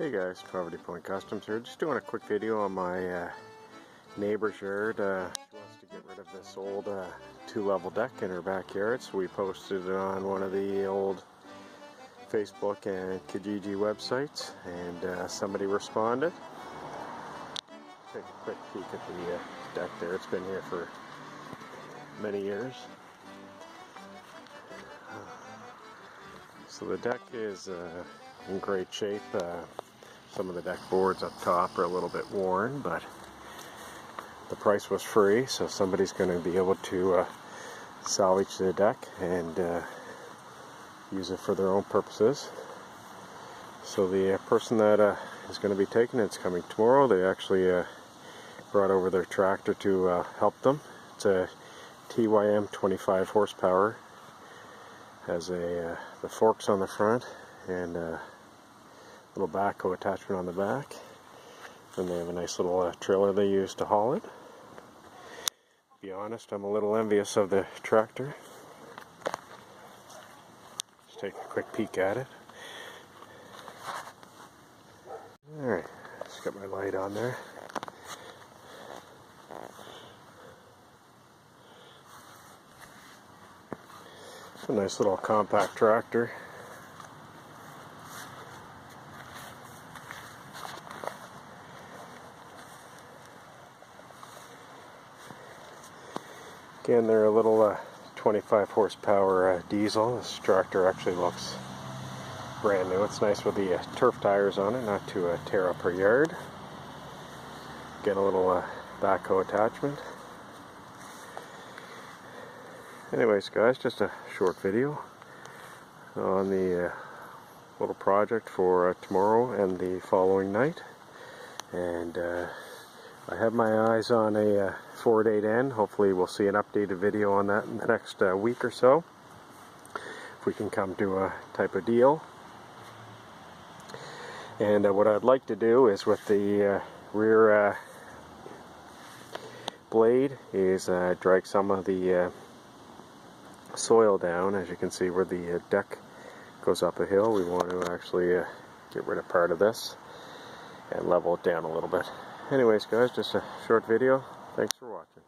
Hey guys, Poverty Point Customs here. Just doing a quick video on my neighbor's yard. She wants to get rid of this old two-level deck in her backyard, so we posted it on one of the old Facebook and Kijiji websites, and somebody responded. Take a quick peek at the deck there. It's been here for many years. So the deck is in great shape. Some of the deck boards up top are a little bit worn, but the price was free, so somebody's going to be able to salvage the deck and use it for their own purposes. So the person that is going to be taking it's coming tomorrow. They actually brought over their tractor to help them. It's a TYM 25 horsepower. Has the forks on the front and little backhoe attachment on the back, and they have a nice little trailer they use to haul it. To be honest, I'm a little envious of the tractor. Just take a quick peek at it. Alright, just got my light on there. It's a nice little compact tractor. Again, they're a little 25 horsepower diesel. This tractor actually looks brand new. It's nice with the turf tires on it, not to tear up her yard. Get a little backhoe attachment. Anyways guys, just a short video on the little project for tomorrow and the following night. And I have my eyes on a 4-8N. Hopefully we'll see an updated video on that in the next week or so, if we can come to a type of deal. And what I'd like to do is with the rear blade is drag some of the soil down. As you can see where the deck goes up a hill, we want to actually get rid of part of this and level it down a little bit. Anyways guys, just a short video. Thanks for watching.